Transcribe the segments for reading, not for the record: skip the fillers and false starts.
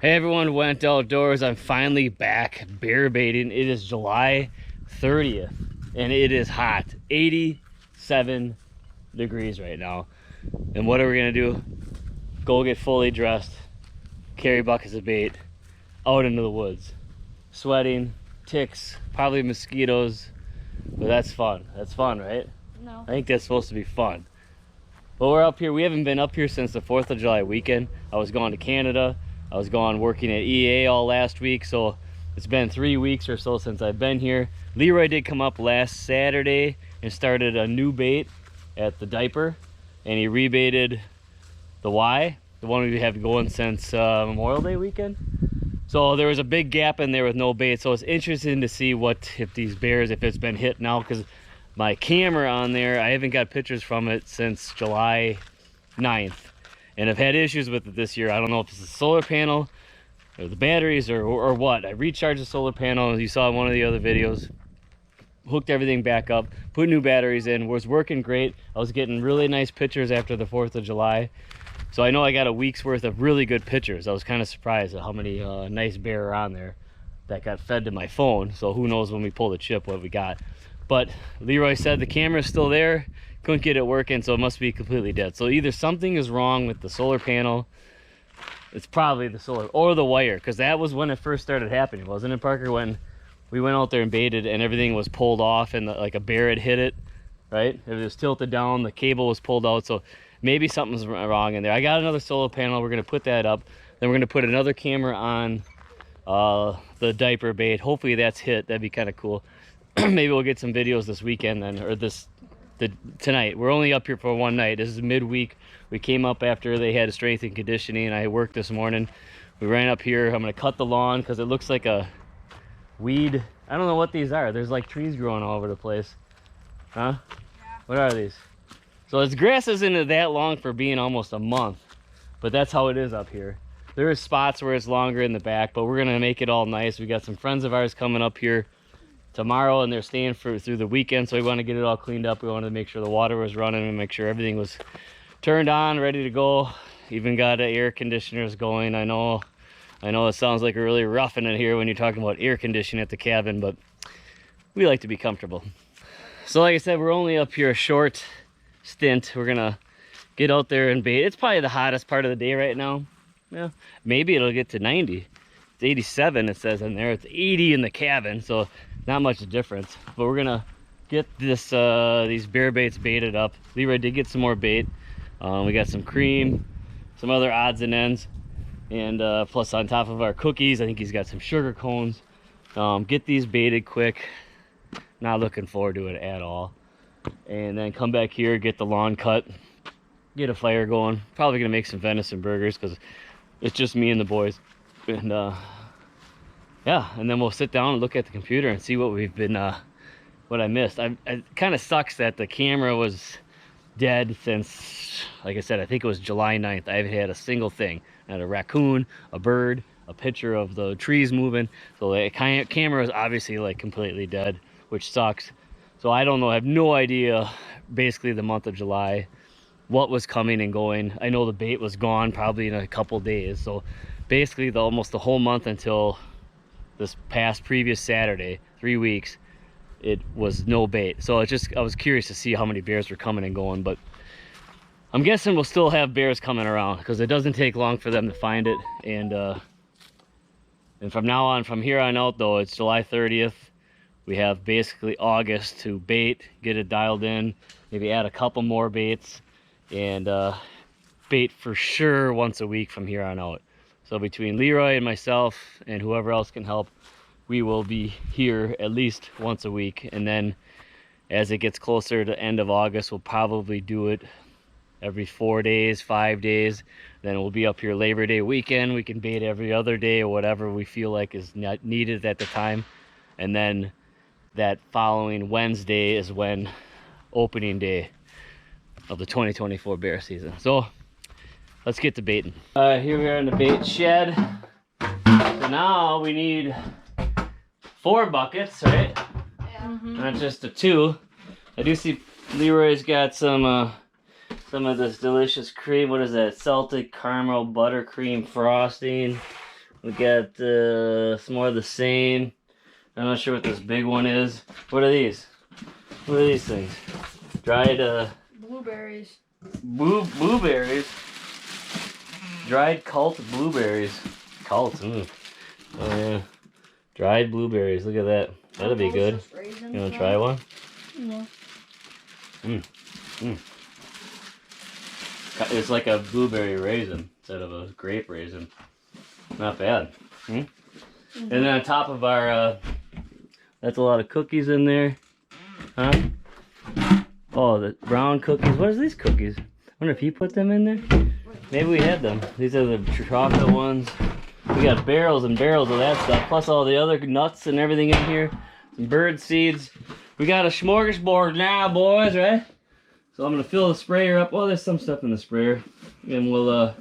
Hey everyone, went outdoors. I'm finally back bear baiting. It is July 30th and it is hot, 87 degrees right now. And what are we gonna do? Go get fully dressed, carry buckets of bait out into the woods. Sweating, ticks, probably mosquitoes, but that's fun. That's fun, right? No. I think that's supposed to be fun. But we're up here. We haven't been up here since the 4th of July weekend. I was going to Canada. I was gone working at EA all last week, so it's been 3 weeks or so since I've been here. Leroy did come up last Saturday and started a new bait at the diaper, and he rebaited the Y, the one we have going since Memorial Day weekend. So there was a big gap in there with no bait, so it's interesting to see if these bears, if it's been hit now, because my camera on there, I haven't got pictures from it since July 9th. And I've had issues with it this year. I don't know if it's the solar panel or the batteries or what. I recharged the solar panel, as you saw in one of the other videos, hooked everything back up, put new batteries in, was working great. I was getting really nice pictures after the 4th of July. So I know I got a week's worth of really good pictures. I was kind of surprised at how many nice bear are on there that got fed to my phone. So who knows when we pull the chip what we got. But Leroy said the camera's still there. Couldn't get it working, so it must be completely dead. So either something is wrong with the solar panel, it's probably the solar, or the wire, because that was when it first started happening, wasn't it, Parker? When we went out there and baited and everything was pulled off and like a bear had hit it, right? It was tilted down, the cable was pulled out, so maybe something's wrong in there. I got another solar panel, we're gonna put that up. Then we're gonna put another camera on the diaper bait. Hopefully that's hit, that'd be kind of cool. Maybe we'll get some videos this weekend then, or tonight. We're only up here for one night. This is midweek. We came up after they had a strength and conditioning. I worked this morning. We ran up here. I'm gonna cut the lawn because it looks like a weed. I don't know what these are. There's like trees growing all over the place. Huh? Yeah. What are these? So this grass isn't that long for being almost a month, but that's how it is up here. There are spots where it's longer in the back, but we're gonna make it all nice. We got some friends of ours coming up here tomorrow and they're staying through the weekend, so we want to get it all cleaned up. We wanted to make sure the water was running and make sure everything was turned on, ready to go. Even got air conditioners going. I know it sounds like we're really roughing it here when you're talking about air conditioning at the cabin, but we like to be comfortable. So like I said, we're only up here a short stint. We're gonna get out there and bait. It's probably the hottest part of the day right now. Yeah, maybe it'll get to 90. It's 87 it says in there. It's 80 in the cabin, so not much difference. But we're gonna get this these bear baits baited up. Leroy did get some more bait. We got some cream, some other odds and ends, and plus on top of our cookies, I think he's got some sugar cones. Get these baited quick. Not looking forward to it at all. And then come back here, get the lawn cut, get a fire going. Probably gonna make some venison burgers because it's just me and the boys. And yeah, and then we'll sit down and look at the computer and see what we've been what I missed. It kind of sucks that the camera was dead since, like I said, I think it was July 9th. I haven't had a single thing. Not a raccoon, a bird, a picture of the trees moving. So the camera is obviously like completely dead, which sucks. So I don't know, I have no idea basically the month of July what was coming and going. I know the bait was gone probably in a couple days. So basically almost the whole month until this previous Saturday, 3 weeks, it was no bait. So I was curious to see how many bears were coming and going, but I'm guessing we'll still have bears coming around because it doesn't take long for them to find it. And from now on, from here on out though, it's July 30th. We have basically August to bait, get it dialed in, maybe add a couple more baits, and bait for sure once a week from here on out. So between Leroy and myself and whoever else can help, we will be here at least once a week. And then as it gets closer to end of August, we'll probably do it every 4 days, 5 days. Then we'll be up here Labor Day weekend. We can bait every other day or whatever we feel like is not needed at the time. And then that following Wednesday is when opening day of the 2024 bear season. So let's get to baiting. Here we are in the bait shed. So now we need 4 buckets, right? Yeah. Mm-hmm. Not just the 2. I do see Leroy's got some of this delicious cream. What is that? Salted caramel buttercream frosting. We got some more of the same. I'm not sure what this big one is. What are these? What are these things? Dried blueberries. Blueberries. Dried cult blueberries. Cult. Oh yeah. Dried blueberries. Look at that. That'll be good. You want to try one? Yeah. It's like a blueberry raisin instead of a grape raisin. Not bad. And then on top of our, that's a lot of cookies in there. Huh? Oh, the brown cookies. What is these cookies? I wonder if he put them in there? Maybe we had them. These are the chocolate ones. We got barrels and barrels of that stuff, plus all the other nuts and everything in here. Some bird seeds. We got a smorgasbord now, boys, right? So I'm gonna fill the sprayer up. Well, there's some stuff in the sprayer. And we'll,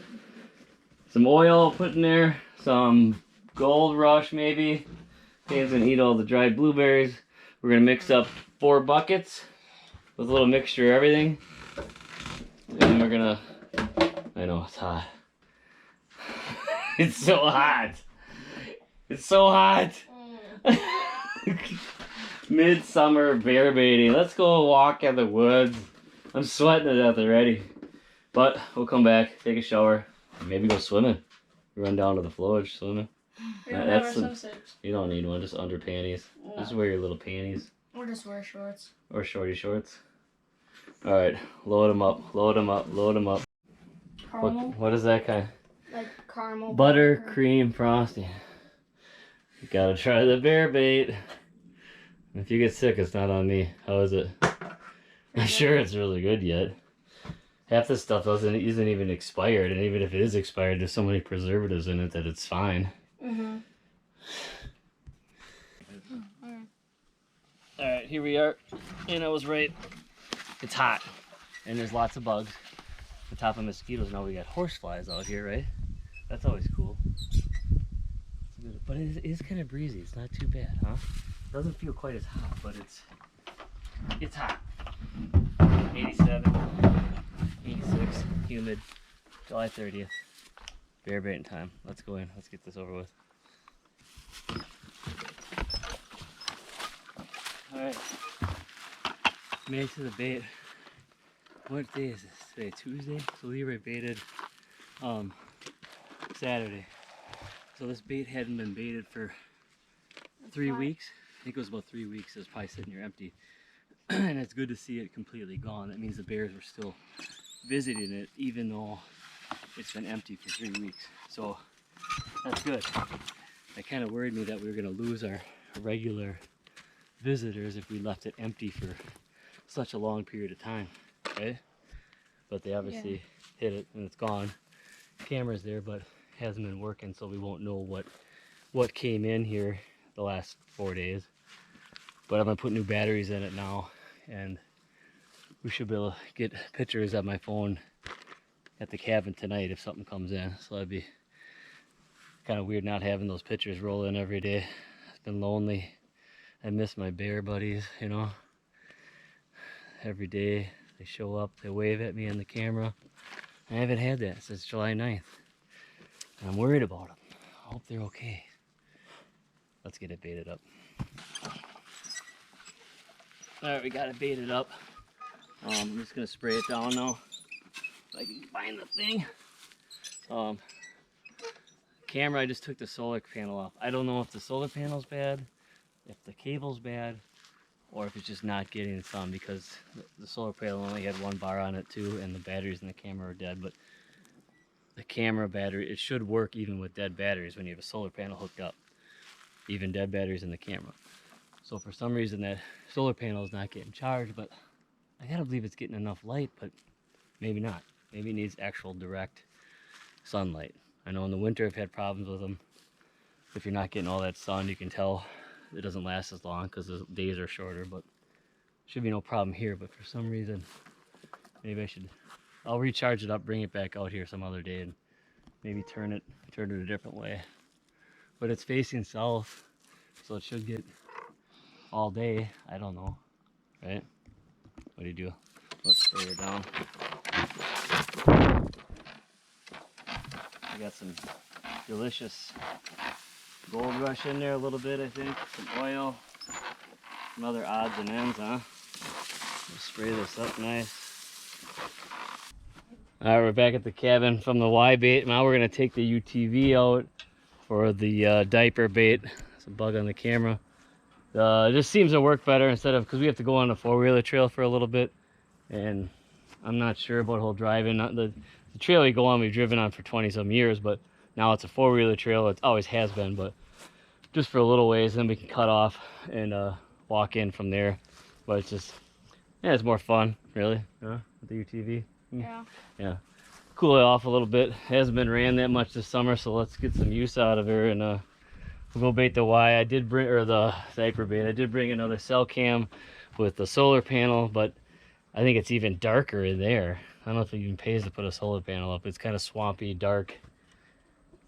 some oil put in there. Some Gold Rush, maybe. Dan's gonna eat all the dried blueberries. We're gonna mix up 4 buckets with a little mixture of everything. And we're gonna, I know it's hot. It's so hot. It's so hot. Midsummer bear baiting. Let's go walk in the woods. I'm sweating to death already. But we'll come back, take a shower, and maybe go swimming. Run down to the flowage swimming. We don't have our swimsuits. You don't need one, just under panties. No. Just wear your little panties. Or just wear shorts. Or shorty shorts. Alright, load them up, load them up, load them up. Caramel? What is that kind? Like caramel. Buttercream frosting. You gotta try the bear bait. If you get sick, it's not on me. How is it? I'm sure it's really good yet. Half this stuff isn't even expired, and even if it is expired, there's so many preservatives in it that it's fine. Alright, here we are. And I was right. It's hot. And there's lots of bugs. On top of mosquitoes, now we got horseflies out here, right? That's always cool. But it is kind of breezy. It's not too bad, huh? Doesn't feel quite as hot, but it's hot. 87, 86, humid. July 30th. Bear baiting time. Let's go in. Let's get this over with. Alright. Made it to the bait. What day is this? Today, Tuesday? So Leroy baited Saturday. So this bait hadn't been baited for 3 weeks. I think it was about 3 weeks. It was probably sitting here empty. And it's good to see it completely gone. That means the bears were still visiting it, even though it's been empty for 3 weeks. So that's good. It kind of worried me that we were going to lose our regular visitors if we left it empty for such a long period of time, right? But they obviously hit it and it's gone. Camera's there, but hasn't been working, so we won't know what came in here the last 4 days. But I'm gonna put new batteries in it now, and we should be able to get pictures of my phone at the cabin tonight if something comes in. So that'd be kind of weird not having those pictures roll in every day. It's been lonely. I miss my bear buddies, you know. Every day they show up, they wave at me on the camera. I haven't had that since July 9th. And I'm worried about them. I hope they're okay. Let's get it baited up. Alright, we got it baited up. I'm just gonna spray it down now. If I can find the thing. Camera, I just took the solar panel off. I don't know if the solar panel's bad, if the cable's bad, or if it's just not getting sun, because the solar panel only had 1 bar on it too, and the batteries in the camera are dead. But the camera battery, it should work even with dead batteries when you have a solar panel hooked up, even dead batteries in the camera. So for some reason that solar panel is not getting charged, but I gotta believe it's getting enough light, but maybe not. Maybe it needs actual direct sunlight. I know in the winter I've had problems with them. If you're not getting all that sun, you can tell it doesn't last as long because the days are shorter, but should be no problem here. But for some reason, maybe I'll recharge it up, bring it back out here some other day, and maybe turn it a different way. But it's facing south, so it should get all day. I don't know, right? What do you do? Let's spray her down. I got some delicious Gold Rush in there a little bit, I think. Some oil, some other odds and ends, huh? We'll spray this up nice. All right, we're back at the cabin from the Y bait. Now we're gonna take the UTV out for the diaper bait. There's a bug on the camera. It just seems to work better instead of, because we have to go on a four-wheeler trail for a little bit, and I'm not sure about whole driving. The trail we go on, we've driven on for 20-some years, but now it's a four-wheeler trail. It always has been, but just for a little ways, then we can cut off and walk in from there. But it's just, yeah, it's more fun, really, with the UTV. Yeah. Yeah, cool it off a little bit. Hasn't been ran that much this summer, so let's get some use out of her, and we'll go bait the Y. I did bring, or the diaper bait. I did bring another cell cam with the solar panel, but I think it's even darker in there. I don't know if it even pays to put a solar panel up. It's kind of swampy, dark.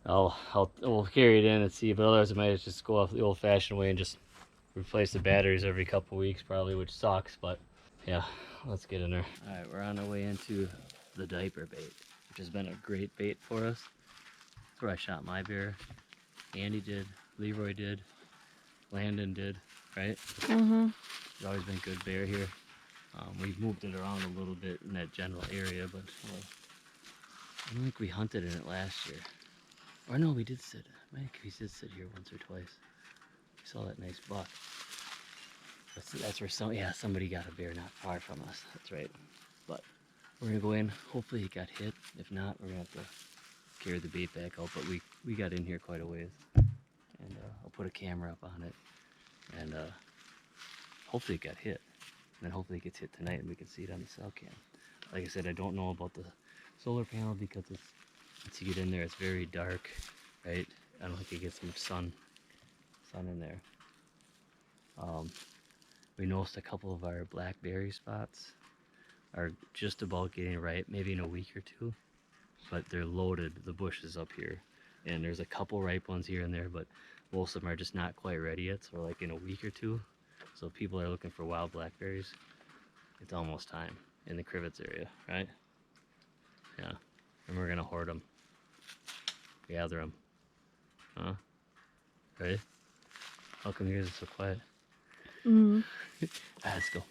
We'll carry it in and see, but otherwise I might just go off the old-fashioned way and just replace the batteries every couple weeks, probably, which sucks, but yeah, let's get in there. All right, we're on our way into the diaper bait, which has been a great bait for us. That's where I shot my bear. Andy did, Leroy did, Landon did, right? Mm-hmm. There's always been good bear here. We've moved it around a little bit in that general area, but I don't think we hunted in it last year. Or no, we did sit. I think we did sit here once or twice. We saw that nice buck. That's where somebody got a bear not far from us. That's right. But we're gonna go in. Hopefully he got hit. If not, we're gonna have to carry the bait back out. But we got in here quite a ways, and I'll put a camera up on it, and hopefully it got hit. And then hopefully it gets hit tonight, and we can see it on the cell cam. Like I said, I don't know about the solar panel because once you get in there, it's very dark, right? I don't think it gets much sun in there. We noticed a couple of our blackberry spots are just about getting ripe, maybe in a week or two, but they're loaded, the bushes up here, and there's a couple ripe ones here and there, but most of them are just not quite ready yet, so like in a week or two. So if people are looking for wild blackberries, it's almost time in the Crivets area, right? Yeah, and we're gonna hoard them, gather them, huh? Right? How come yours is so quiet? Mm-hmm. Let's go.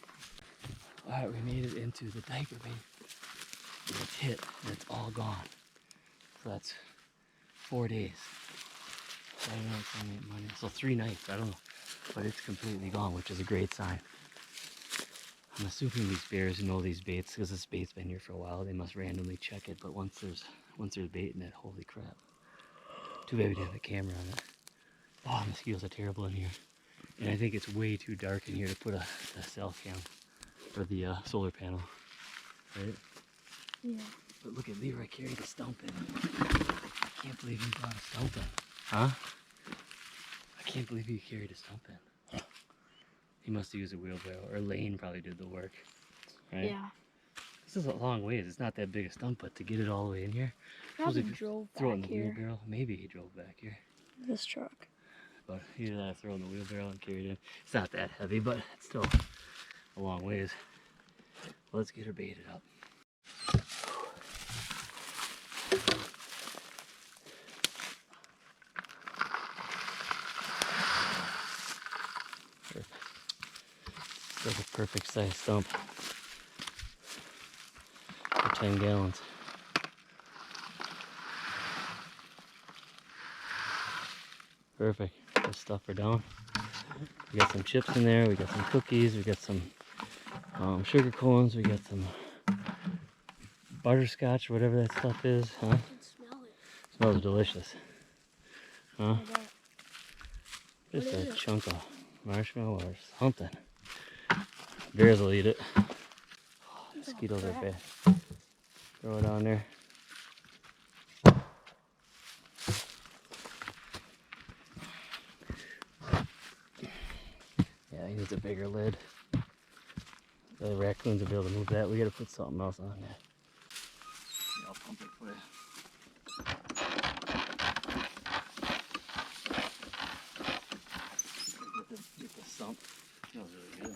All right, we made it into the diaper bait. And it's hit, and it's all gone. So that's 4 days. Saturday night, Sunday night, Monday. So 3 nights, I don't know. But it's completely gone, which is a great sign. I'm assuming these bears know these baits, because this bait's been here for a while. They must randomly check it, but once there's bait in it, holy crap. Too bad we didn't have a camera on it. Oh, mosquitoes are terrible in here. And I think it's way too dark in here to put a cell cam for the solar panel, right? Yeah. But look at Leroy carried the stump in. I can't believe he brought a stump in. Huh? I can't believe he carried a stump in. He must have used a wheelbarrow, or Lane probably did the work, right? Yeah. This is a long ways. It's not that big a stump, but to get it all the way in here, Probably drove throw it in back the here. wheelbarrow. Maybe he drove back here. This truck. But either that, throw in the wheelbarrow and carry it in. It's not that heavy, but it's still a long ways. Let's get her baited up. Perfect. That's a perfect size stump for 10 gallons. Perfect. Let's stuff her down. We got some chips in there. We got some cookies. We got some sugar cones. We got some butterscotch, whatever that stuff is. Huh? I can smell it. Smells delicious. Huh? I bet. Just What a is it? chunk of marshmallow or something. Bears will eat it. Mosquitoes are bad. Throw it on there. Yeah, he needs a bigger lid. The raccoons will be able to move that. We gotta put something else on there. Yeah, I'll pump it for you. Get the sump. Smells really good.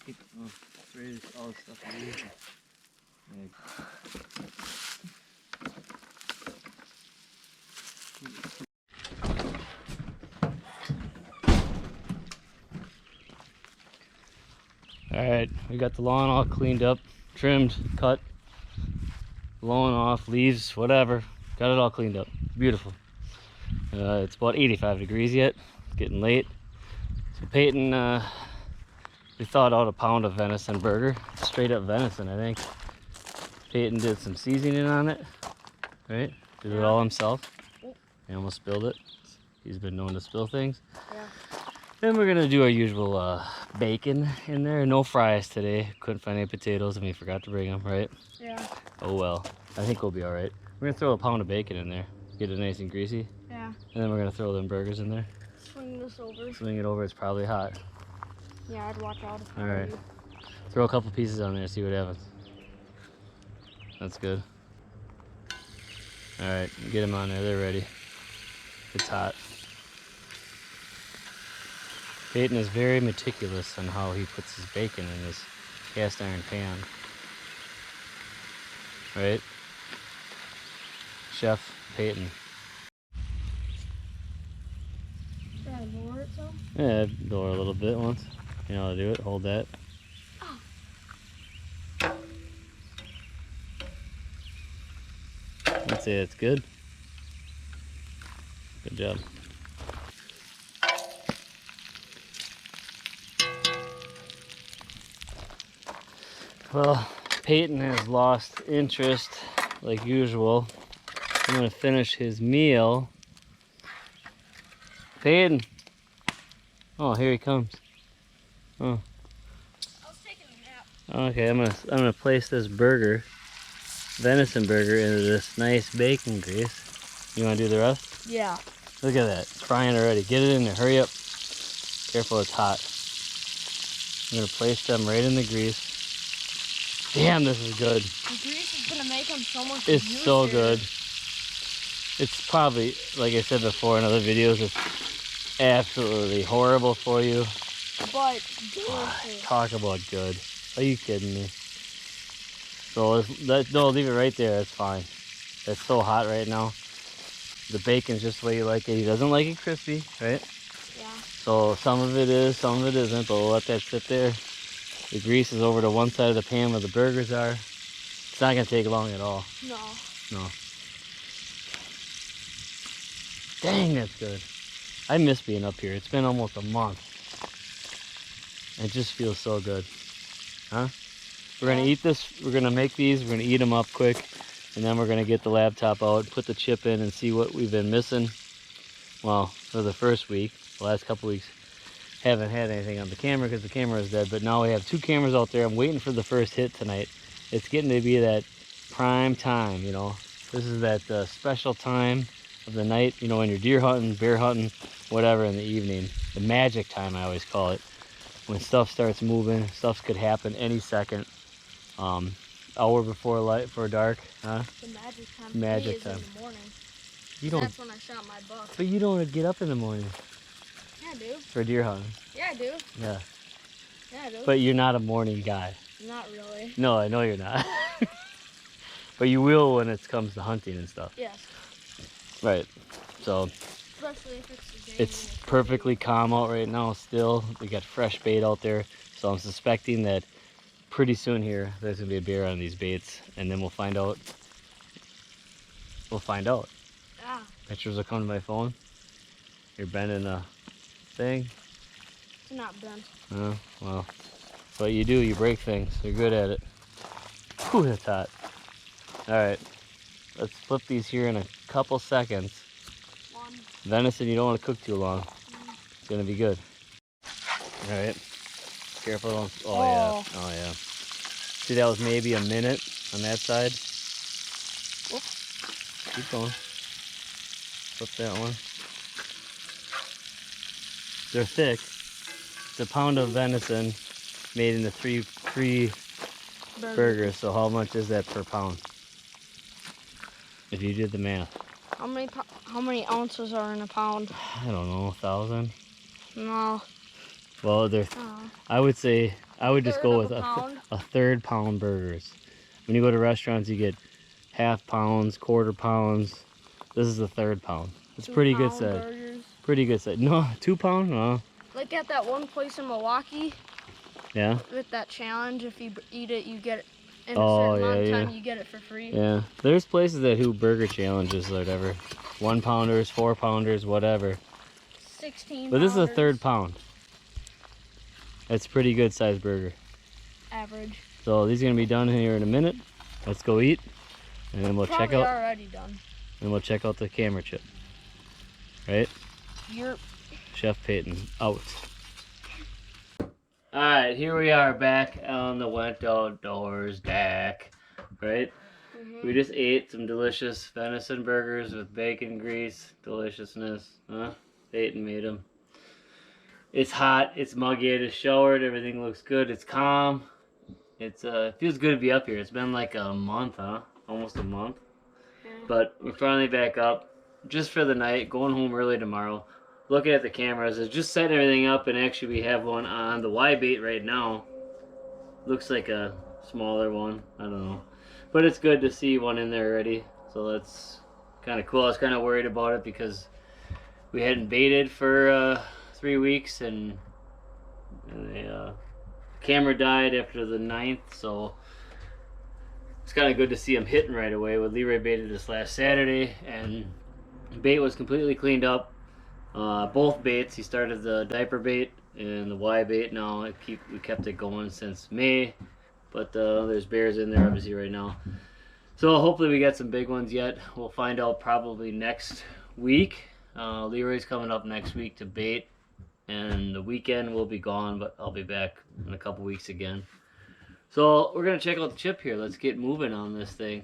Keep it on. It's ready. All the stuff I use. Yeah. Alright, we got the lawn all cleaned up, trimmed, cut, blowing off, leaves, whatever. Got it all cleaned up. Beautiful. It's about 85 degrees yet. It's getting late. So Peyton, we thawed out a pound of venison burger. Straight up venison, I think. Peyton did some seasoning on it, right? Did it all himself. He almost spilled it. He's been known to spill things. Yeah. Then we're gonna do our usual bacon in there. No fries today. Couldn't find any potatoes and we forgot to bring them, right? Yeah. Oh well. I think we'll be all right. We're gonna throw a pound of bacon in there. Get it nice and greasy. Yeah. And then we're gonna throw them burgers in there. Swing this over. Swing it over. It's probably hot. Yeah, I'd watch out. All right. Throw a couple pieces on there. See what happens. That's good. All right. Get them on there. They're ready. It's hot. Peyton is very meticulous on how he puts his bacon in his cast iron pan. Right? Chef Peyton. Should I lower it some? Yeah, lower a little bit once. You know how to do it. Hold that. I'd say that's good. Good job. Well, Peyton has lost interest like usual. I'm gonna finish his meal. Peyton. Oh, here he comes. Oh. I was taking a nap. Okay, I'm gonna place this burger, venison burger, into this nice bacon grease. You wanna do the rest? Yeah. Look at that, it's frying already. Get it in there, hurry up. Careful, it's hot. I'm gonna place them right in the grease. Damn, this is good. The grease is gonna make them so much It's juicier. so good. It's probably, like I said before in other videos, it's absolutely horrible for you. But delicious. Talk about good. Are you kidding me? So no, leave it right there. That's fine. It's so hot right now. The bacon's just the way you like it. He doesn't like it crispy, right? Yeah. So some of it is, some of it isn't, but we'll let that sit there. The grease is over to one side of the pan where the burgers are. It's not gonna take long at all. No. No. Dang, that's good. I miss being up here. It's been almost a month. It just feels so good. Huh? We're gonna eat this, we're gonna make these, we're gonna eat them up quick, and then we're gonna get the laptop out, put the chip in, and see what we've been missing. Well, for the first week, the last couple weeks, haven't had anything on the camera because the camera is dead, but now we have 2 cameras out there. I'm waiting for the first hit tonight. It's getting to be that prime time, you know. This is that special time of the night, you know, when you're deer hunting, bear hunting, whatever, in the evening. The magic time, I always call it. When stuff starts moving, stuff could happen any second. Hour before light, for dark, huh? The magic time. Magic is time. in the morning. You don't, That's when I shot my buck. but you don't get up in the morning Yeah, I do. for deer hunting. Yeah, I do. Yeah, Yeah, I do. but you're not a morning guy. Not really. No, I know you're not. But you will when it comes to hunting and stuff. Yes. Right. So Especially if it's the day. it's perfectly calm out right now still. We got fresh bait out there. So I'm suspecting that pretty soon here there's gonna be a bear on these baits, and then we'll find out. We'll find out. Yeah. Pictures will come to my phone. You're bending a thing. It's not bent. Oh, well. That's what you do, you break things. You're good at it. Whew, that's hot. Alright. Let's flip these here in a couple seconds. One. Venison, you don't want to cook too long. It's gonna be good. Alright. Careful. Don't, oh, yeah. Oh, yeah. See, that was maybe a minute on that side. Whoop. Keep going. Flip that one. They're thick. It's a pound of venison made into three burgers. So how much is that per pound? If you did the math. How many ounces are in a pound? I don't know, 1,000? No. Well, they're. Oh. I would say I would just Third go of with a pound? a 1/3 pound burgers. When you go to restaurants, you get half pounds, quarter pounds. This is the third pound. It's pretty good size. Burgers. Pretty good size. No, 2 pound? No. Like at that one place in Milwaukee Yeah? with that challenge, if you eat it, you get it in a Oh, certain amount of yeah, time, yeah. you get it for free. Yeah. There's places that do burger challenges or whatever. 1 pounders, 4 pounders, whatever. 16 But this is a pounders. third pound. That's a pretty good sized burger. Average. So these are gonna be done here in a minute. Let's go eat, and then we'll Probably check out. already done. And we'll check out the camera chip. Right? You're Chef Peyton out. All right, here we are back on the Went Outdoors deck. Right? We just ate some delicious venison burgers with bacon grease, deliciousness. Huh? Ate and made them. It's hot, it's muggy, I just showered, everything looks good, it's calm. It's it feels good to be up here. It's been like a month, huh? Almost a month. Yeah. But we're finally back up just for the night, going home early tomorrow. Looking at the cameras, it's just setting everything up, and actually we have one on the Y bait right now. Looks like a smaller one, I don't know. But it's good to see one in there already, so that's kind of cool. I was kind of worried about it because we hadn't baited for 3 weeks, and the camera died after the 9th, so it's kind of good to see him hitting right away. With Leroy baited this last Saturday, and bait was completely cleaned up. Both baits, he started the diaper bait and the Y bait. Now we kept it going since May, but there's bears in there obviously right now. So hopefully we get some big ones yet. We'll find out probably next week. Leroy's coming up next week to bait, and the weekend we'll be gone, but I'll be back in a couple weeks again. So we're gonna check out the chip here. Let's get moving on this thing.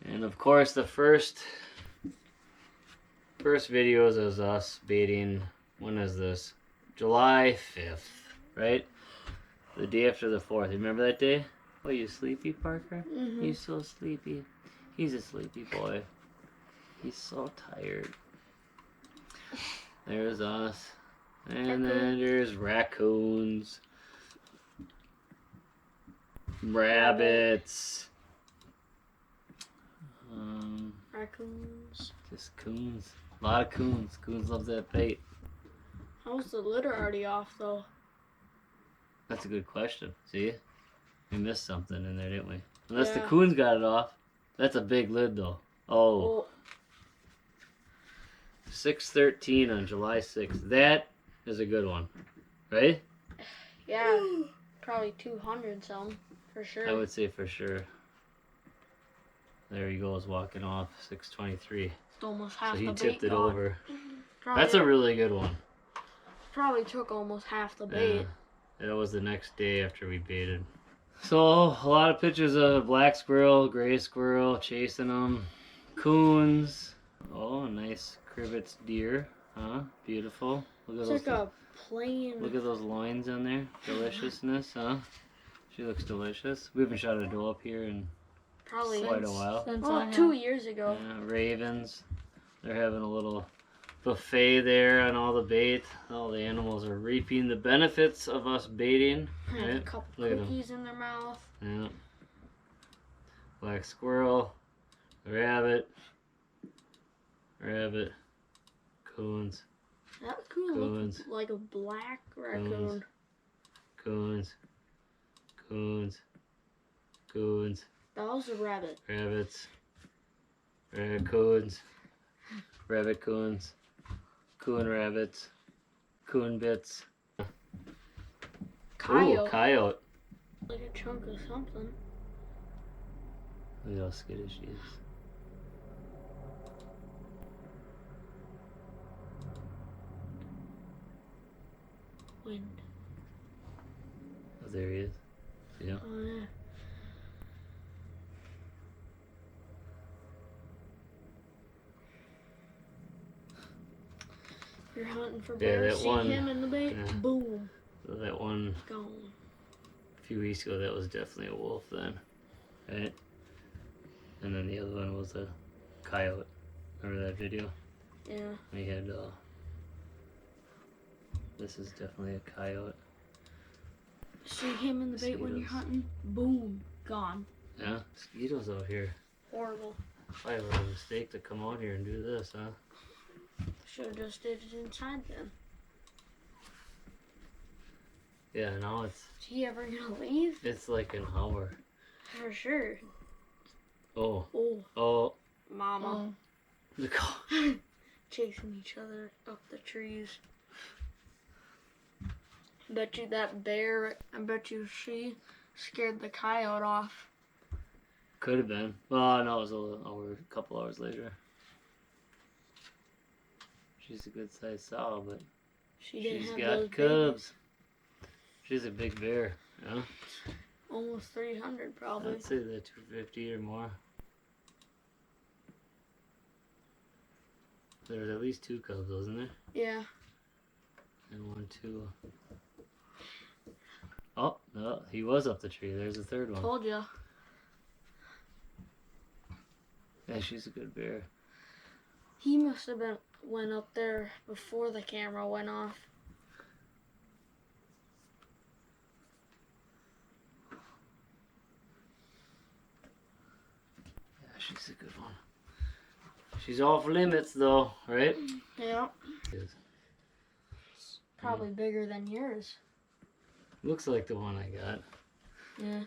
And of course the first videos is us baiting. When is this? July 5th, right? The day after the 4th. Remember that day? Oh, you sleepy, Parker? Mhm. He's so sleepy. He's a sleepy boy. He's so tired. There's us. And then there's raccoons. Rabbits. Raccoons. Just coons. A lot of coons. Coons love that bait. How's the litter already off though? That's a good question. See? We missed something in there, didn't we? Unless the Yeah. coons got it off. That's a big lid though. Oh. 6/13 on July 6th. That is a good one. Right? Yeah. Probably 200 some for sure. I would say for sure. There he goes walking off. 6:23. It's almost half So he the tipped bait it gone. over. Probably, That's a really good one. probably took almost half the bait. Yeah. That was the next day after we baited. So a lot of pictures of black squirrel, gray squirrel, chasing them, coons. Oh, nice crivets deer, huh? Beautiful. Look at It's those. like a plain. Look at those loins on there. Deliciousness, huh? She looks delicious. We haven't shot a doe up here in Probably quite a while. Since oh, I have- 2 years ago. Ravens. They're having a little buffet there on all the bait. All the animals are reaping the benefits of us baiting. Have a Right? couple Look at 'em. cookies in their mouth. Yeah. Black squirrel, rabbit, coons, That coon Coons. looked like a black raccoon. coons, coons, That was a rabbit. rabbits, raccoons, rabbit coons, coon rabbits, coon bits. Coyote. Ooh, coyote. Like a chunk of something. Look at how skittish she is. Wind. Oh, there he is. Yeah. Oh yeah. You're hunting for Yeah, bears. that See one- him in the bait. yeah. Boom. So that one Gone. a few weeks ago, that was definitely a wolf then, right? And then the other one was a coyote. Remember that video? Yeah. We had, this is definitely a coyote. See him in the bait when you're Mosquitoes. hunting. Boom. Gone. Yeah, mosquitoes out here. Horrible. Probably was a mistake to come out here and do this, huh? Should have just did it inside then. Yeah, now Is he ever gonna leave? it's like an hour. For sure. Oh. Oh, Oh. mama. The car. Chasing each other up the trees. Bet you that bear, I bet you she scared the coyote off. Could have been. Well, no, it was a couple hours later. She's a good sized sow, but She didn't she's have got those cubs. She's a big bear, yeah. babies. Almost 300 probably. I'd say they're 250 or more. There's at least 2 cubs, wasn't there? Yeah. And 1, 2. Oh, no, he was up the tree. There's a third one. Told ya. Yeah, she's a good bear. He must have went up there before the camera went off. Yeah, she's a good one. She's off limits though, right? Yeah. Yes. Probably bigger than yours. Looks like the one I got. Yeah.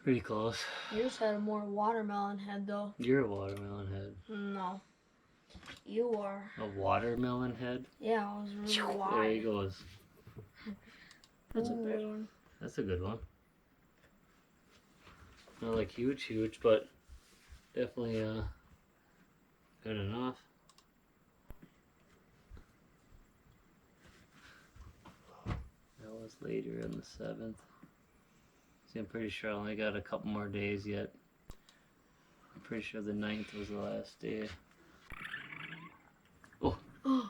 Pretty close. Yours had a more watermelon head though. You're a watermelon head. No. You are. A watermelon head? Yeah, it was really There wide. he goes. That's a big one. That's a good one. Not like huge, but definitely good enough. That was later on the 7th. See, I'm pretty sure I only got a couple more days yet. I'm pretty sure the 9th was the last day. Oh. Oh.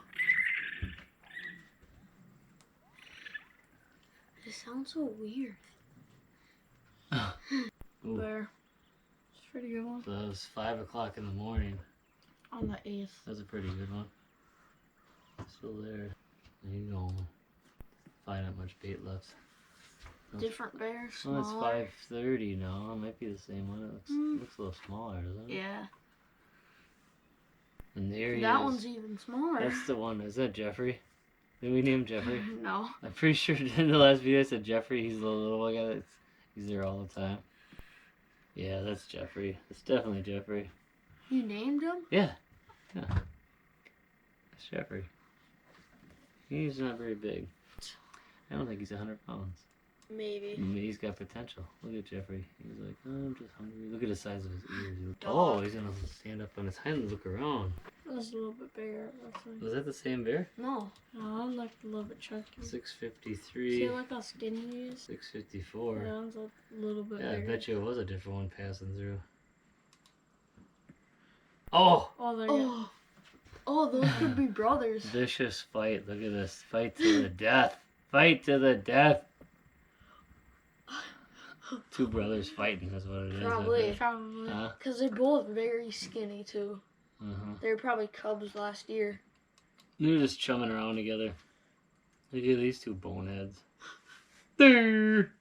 It sounds so weird. Ooh. Bear. It's a pretty good one. So that was 5 o'clock in the morning. On the 8th. That's a pretty good one. Still there. There you go. Probably not much bait left. Different bear, Well, smaller. it's 5:30 now. It might be the same one. It looks a little smaller, doesn't it? Yeah. And there he That is. one's even smaller. That's the one. Is that Jeffrey? Did we name Jeffrey? No. I'm pretty sure in the last video I said Jeffrey. He's the little one guy. He's there all the time. Yeah, that's Jeffrey. It's definitely Jeffrey. You named him? Yeah. Yeah. That's Jeffrey. He's not very big. I don't think he's 100 pounds. Maybe. He's got potential. Look at Jeffrey. He's like, oh, I'm just hungry. Look at the size of his ears. Dog. Oh, he's gonna stand up on his hind and look around. That's a little bit bigger. Was that the same bear? No. No, I'm like a little bit chunky. 653. See like how skinny he is? 654. That one's a little bit Yeah, I bigger. bet you it was a different one passing through. Oh! Oh, there you go. Oh, those could be brothers. Vicious fight. Look at this. Fight to the death. Fight to the death. 2 brothers fighting is what it is. Probably. Probably. Huh? Because they're both very skinny, too. Uh-huh. They were probably cubs last year. They're just chumming around together. Look at these 2 boneheads. There!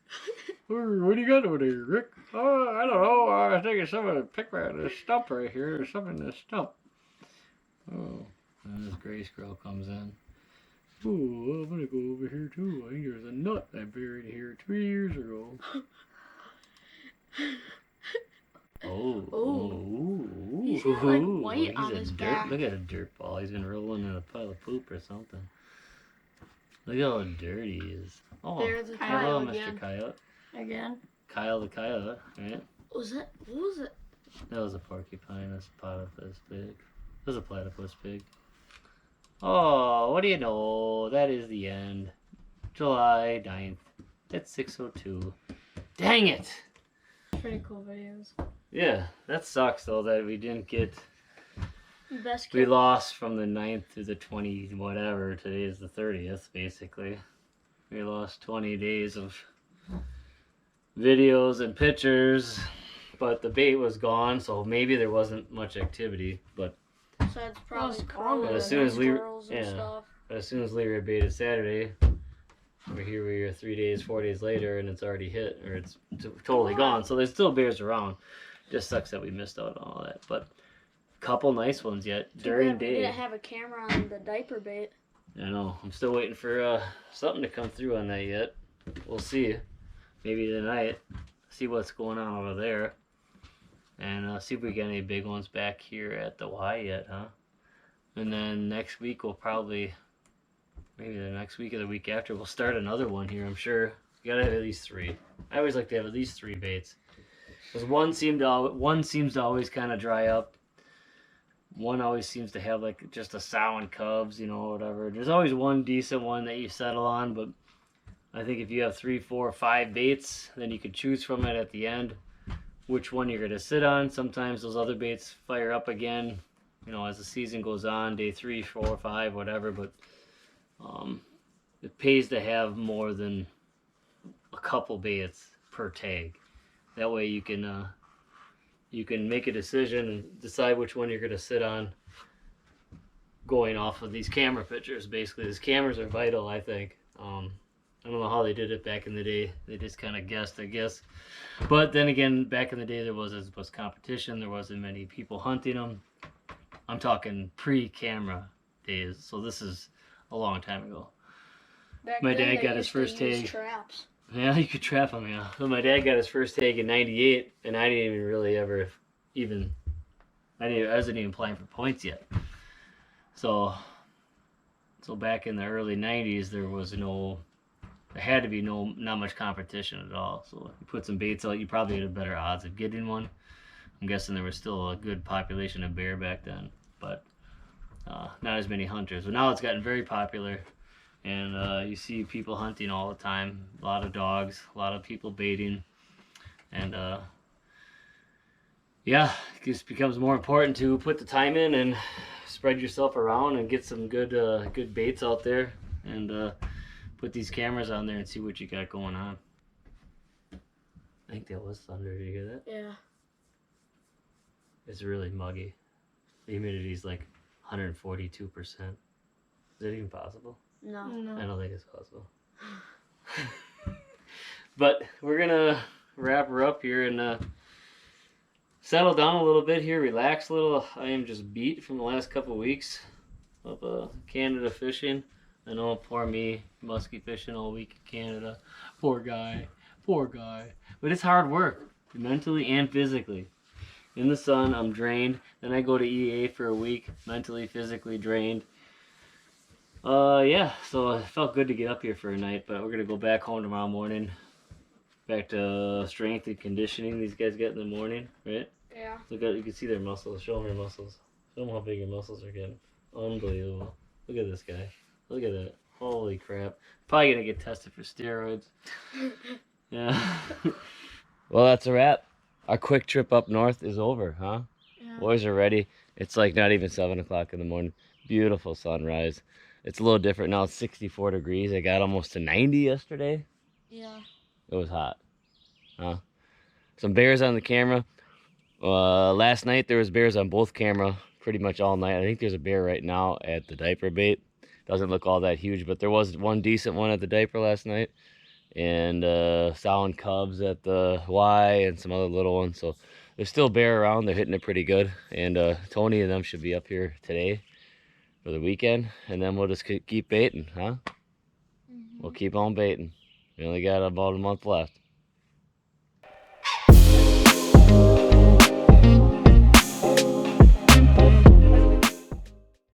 What do you got over there, Rick? Oh, I don't know. I was thinking someone would pick right this stump right here. There's something in this stump. Oh, and this gray squirrel comes in. Oh, I'm gonna go over here too. I think there's a nut I buried here 2 years ago. Oh. He's got, like, white He's on a his dirt. back. Look at a dirt ball. He's been rolling in a pile of poop or something. Look how dirty he is. Oh, There's a hello, coyote Mr. again. Coyote. Again? Kyle the coyote, right? What was it? That was a porcupine. That's a platypus pig. That was a platypus pig. Oh, what do you know? That is the end. July 9th. That's 6:02. Dang it! Pretty cool videos. Yeah, that sucks though that we didn't get. Best We kid. lost from the 9th to the 20 whatever. Today is the 30th, basically. We lost 20 days of videos and pictures, but the bait was gone, so maybe there wasn't much activity. But Besides probably But as soon as we- squirrels and yeah. stuff. as soon as Leroy baited Saturday, Over here we are 3 days, 4 days later, and it's already hit, or it's totally gone. So there's still bears around. Just sucks that we missed out on all that. But couple nice ones yet during We day. didn't have a camera on the diaper bait. I know. I'm still waiting for something to come through on that yet. We'll see. Maybe tonight. See what's going on over there. And see if we get any big ones back here at the Y yet, huh? And then next week we'll probably, maybe the next week or the week after, we'll start another one here, I'm sure. You gotta have at least 3. I always like to have at least 3 baits. Because one seems to always kind of dry up. One always seems to have like just a sow and cubs, you know, whatever. There's always one decent one that you settle on, but I think if you have 3, 4, 5 baits, then you could choose from it at the end which one you're going to sit on. Sometimes those other baits fire up again, you know, as the season goes on, day 3, 4, 5, whatever, but it pays to have more than a couple baits per tag. That way you can make a decision and decide which one you're going to sit on going off of these camera pictures. Basically, these cameras are vital, I think. I don't know how they did it back in the day. They just kind of guessed, I guess. But then again, back in the day, there was competition. There wasn't many people hunting them. I'm talking pre-camera days, so this is a long time ago. My dad got his first tag. Traps. Yeah, you could trap them, yeah. So my dad got his first tag in '98, and I didn't even really ever I wasn't even playing for points yet. So back in the early '90s, there had to be not much competition at all. So you put some baits out, you probably had a better odds of getting one. I'm guessing there was still a good population of bear back then, but not as many hunters. But now it's gotten very popular, and you see people hunting all the time. A lot of dogs, a lot of people baiting, and yeah, it just becomes more important to put the time in and spread yourself around and get some good baits out there, and put these cameras on there and see what you got going on. I think that was thunder. Did you hear that? Yeah. It's really muggy. The humidity is like 142%. Is that even possible? No. I don't think it's possible. But we're gonna wrap her up here and settle down a little bit here, relax a little. I am just beat from the last couple of weeks of Canada fishing. I know, poor me, musky fishing all week in Canada. Poor guy. But it's hard work, mentally and physically. In the sun, I'm drained. Then I go to EA for a week, mentally, physically drained. Yeah, so it felt good to get up here for a night, but we're going to go back home tomorrow morning. Back to strength and conditioning these guys get in the morning, right? Yeah. Look at, you can see their muscles. Show them their muscles. Show them how big your muscles are getting. Unbelievable. Look at this guy. Look at that. Holy crap. Probably going to get tested for steroids. Yeah. Well, that's a wrap. Our quick trip up north is over, huh? Yeah. Boys are ready. It's like not even 7 o'clock in the morning. Beautiful sunrise. It's a little different now. It's 64 degrees. I got almost to 90 yesterday. Yeah. It was hot. Huh? Some bears on the camera. Last night there was bears on both camera pretty much all night. I think there's a bear right now at the diaper bait. Doesn't look all that huge, but there was one decent one at the diaper last night. And sow and cubs at the Y and some other little ones. So there's still bear around. They're hitting it pretty good. And Tony and them should be up here today for the weekend. And then we'll just keep baiting, huh? We'll keep on baiting. We only got about a month left.